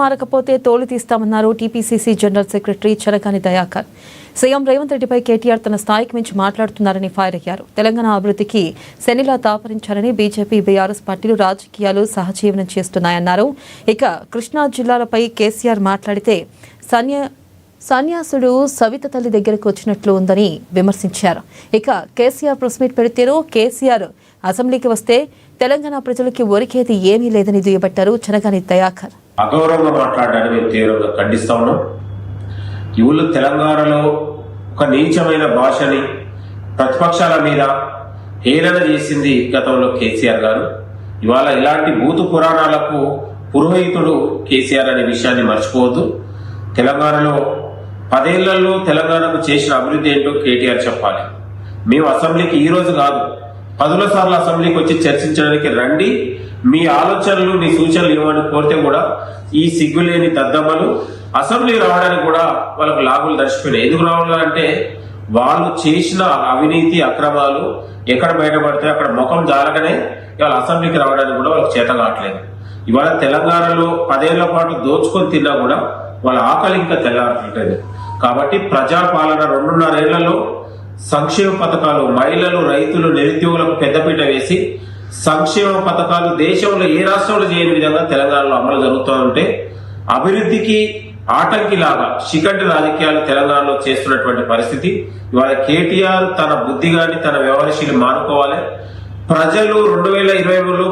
మారకపోతే తోలు తీస్తామన్నారు TPCC general secretary Charakani Dayakar. CM Revanth రెడ్డిపై కేటీఆర్ తన స్థాయికి మించి మాట్లాడుతున్నారని ఫైర్ అయ్యారు. తెలంగాణ అభివృద్ధికి శనిలా తాపరించారని బీజేపీ బీఆర్ఎస్ పార్టీలు రాజకీయాలు సహజీవనం చేస్తున్నాయన్నారు. ఇక కృష్ణా జిల్లాలపై కేసీఆర్ మాట్లాడితే సన్యాసుడు సవిత తల్లి దగ్గరకు వచ్చినట్లు ఉందని విమర్శించారు. ఇక కేసీఆర్ ప్రెస్ మీట్ పెడితేనూ కేసీఆర్ అసెంబ్లీకి వస్తే తెలంగాణ ప్రజలకి ఒరికేది ఏమీ లేదని దుయ్యబట్టారు చరకాని దయాకర్. అగౌరవంగా మాట్లాడడాన్ని మేము తీవ్రంగా ఖండిస్తా ఉన్నాం. ఇవులు తెలంగాణలో ఒక నీచమైన భాషని ప్రతిపక్షాల మీద హేళన చేసింది గతంలో కేసీఆర్ గారు. ఇవాళ ఇలాంటి భూతు పురాణాలకు పురోహితుడు కేసీఆర్ అనే విషయాన్ని మర్చిపోవద్దు. తెలంగాణలో 10 ఏళ్లలో తెలంగాణకు చేసిన అభివృద్ధి ఏంటో కేటీఆర్ చెప్పాలి. మేము అసెంబ్లీకి ఈ రోజు కాదు 10 సార్లు అసెంబ్లీకి వచ్చి చర్చించడానికి రండి, మీ ఆలోచనలు మీ సూచనలు ఇవ్వమని కోరితే కూడా ఈ సిగ్గులేని దద్దమ్మలు అసెంబ్లీ రావడానికి కూడా వాళ్ళకు లాభాలు దర్శిపోయినాయి. ఎందుకు రావాలంటే వాళ్ళు చేసిన అవినీతి అక్రమాలు ఎక్కడ బయటపడితే అక్కడ ముఖం జారగానే ఇవాళ అసెంబ్లీకి రావడానికి కూడా వాళ్ళకి చేత కావట్లేదు. ఇవాళ తెలంగాణలో 10 ఏళ్ల పాటు దోచుకొని తిన్నా కూడా వాళ్ళ ఆకలి ఇంకా తెల్లారట్లేదు. కాబట్టి ప్రజాపాలన 2.5 ఏళ్లలో సంక్షేమ పథకాలు, మహిళలు, రైతులు, నిరుద్యోగులకు పెద్దపీట వేసి సంక్షేమ పథకాలు దేశంలో ఏ రాష్ట్రంలో చేయని విధంగా తెలంగాణలో అమలు జరుగుతూ ఉంటే అభివృద్ధికి ఆటంకిలాగా శిఖండి రాజకీయాలు తెలంగాణలో చేస్తున్నటువంటి పరిస్థితి. ఇవాళ కేటీఆర్ తన బుద్ధిగాని తన వ్యవహారశీలి మానుకోవాలి. ప్రజలు 2023లో